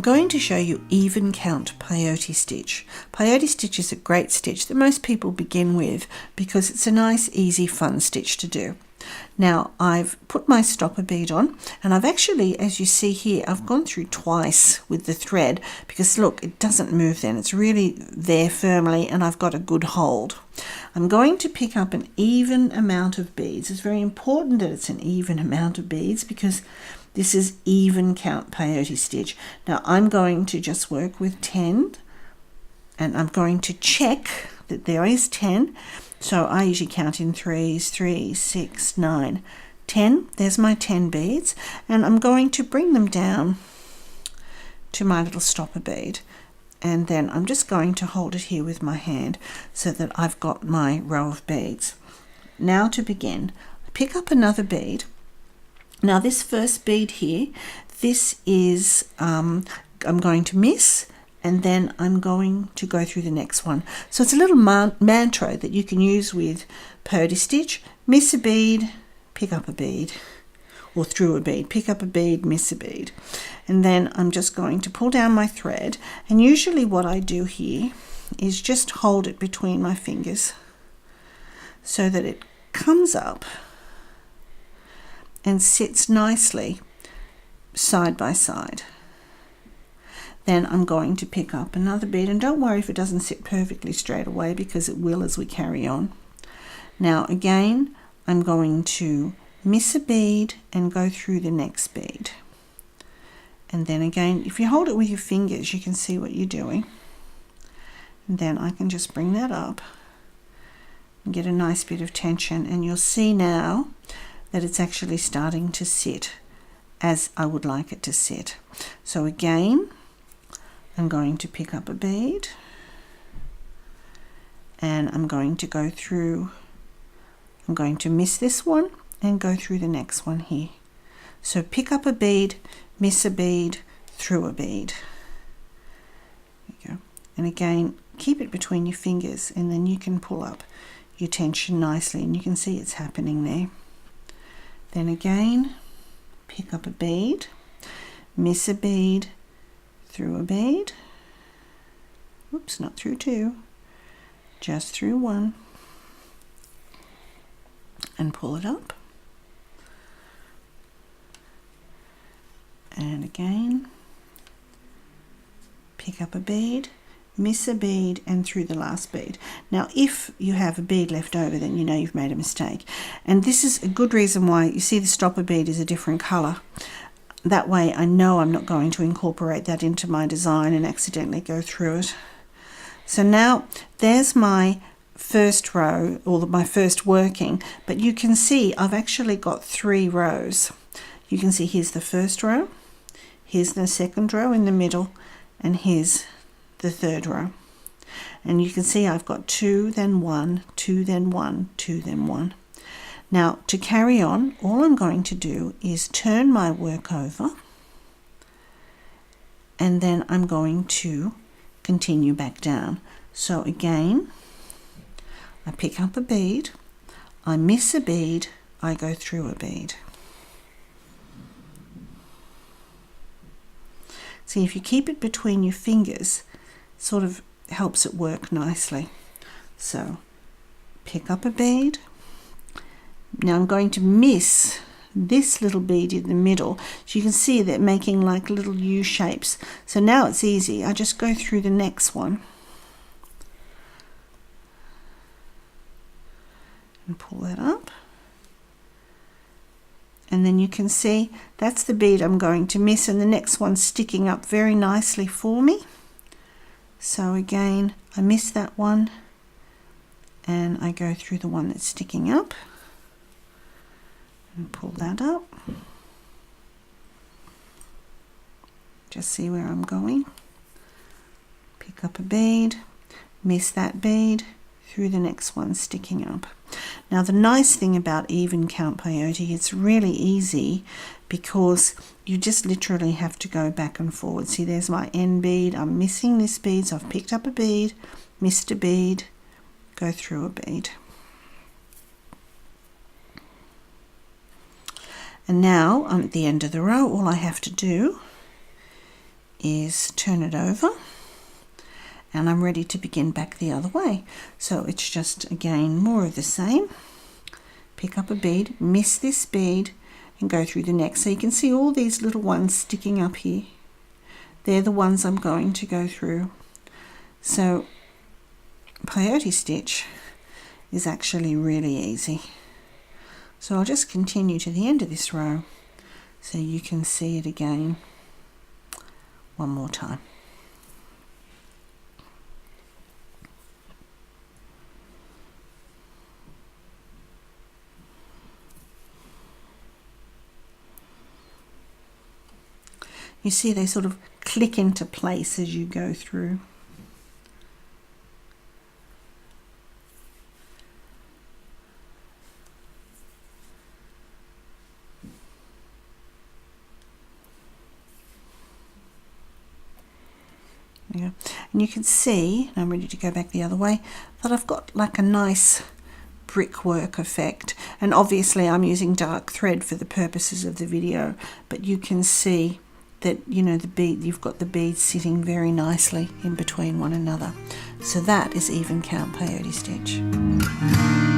I'm going to show you Even Count Peyote Stitch. Peyote Stitch is a great stitch that most people begin with because it's a nice, easy, fun stitch to do. Now I've put my stopper bead on, and I've actually, as you see here, I've gone through twice with the thread because look, it doesn't move then. It's really there firmly and I've got a good hold. I'm going to pick up an even amount of beads. It's very important that it's an even amount of beads because this is Even Count Peyote Stitch. Now I'm going to just work with 10 and I'm going to check that there is 10. So I usually count in threes, 3, 6, 9, 10. There's my 10 beads, and I'm going to bring them down to my little stopper bead, and then I'm just going to hold it here with my hand so that I've got my row of beads. Now to begin, pick up another bead. Now this first bead here, this is I'm going to miss, and then I'm going to go through the next one. So it's a little mantra that you can use with Peyote Stitch. Miss a bead, pick up a bead, or through a bead. Pick up a bead, miss a bead. And then I'm just going to pull down my thread, and usually what I do here is just hold it between my fingers so that it comes up and sits nicely side by side. Then I'm going to pick up another bead, and don't worry if it doesn't sit perfectly straight away because it will as we carry on. Now again, I'm going to miss a bead and go through the next bead. And then again, if you hold it with your fingers, you can see what you're doing. And then I can just bring that up and get a nice bit of tension, and you'll see now that it's actually starting to sit as I would like it to sit. So again, I'm going to pick up a bead and I'm going to go through, I'm going to miss this one and go through the next one here. So pick up a bead, miss a bead, through a bead. There you go. And again, keep it between your fingers, and then you can pull up your tension nicely, and you can see it's happening there. Then again, pick up a bead, miss a bead, through a bead. Oops, not through two, just through one, and pull it up. And again, pick up a bead, miss a bead, and through the last bead. Now if you have a bead left over, then you know you've made a mistake, and this is a good reason why you see the stopper bead is a different color. That way I know I'm not going to incorporate that into my design and accidentally go through it. So now there's my first row, or my first working, but you can see I've actually got 3 rows. You can see here's the first row, here's the second row in the middle, and here's the third row. And you can see I've got 2, then 1, 2, then 1, 2, then 1. Now to carry on, all I'm going to do is turn my work over, and then I'm going to continue back down. So again, I pick up a bead, I miss a bead, I go through a bead. See, if you keep it between your fingers, it sort of helps it work nicely. So pick up a bead. Now I'm going to miss this little bead in the middle. So you can see that making like little U shapes. So now it's easy. I just go through the next one and pull that up. And then you can see that's the bead I'm going to miss, and the next one's sticking up very nicely for me. So again, I miss that one and I go through the one that's sticking up and pull that up. Just see where I'm going. Pick up a bead, miss that bead, through the next one sticking up. Now the nice thing about Even Count Peyote, it's really easy because you just literally have to go back and forward. See, there's my end bead, I'm missing this bead, so I've picked up a bead, missed a bead, go through a bead. And now I'm at the end of the row. All I have to do is turn it over, and I'm ready to begin back the other way. So it's just again more of the same. Pick up a bead, miss this bead, and go through the next. So you can see all these little ones sticking up here. They're the ones I'm going to go through. So peyote stitch is actually really easy. So I'll just continue to the end of this row so you can see it again one more time. You see they sort of click into place as you go through. Yeah. And you can see, and I'm ready to go back the other way, that I've got like a nice brickwork effect. And obviously I'm using dark thread for the purposes of the video, but you can see that, you know, the bead, you've got the beads sitting very nicely in between one another. So that is Even Count Peyote Stitch.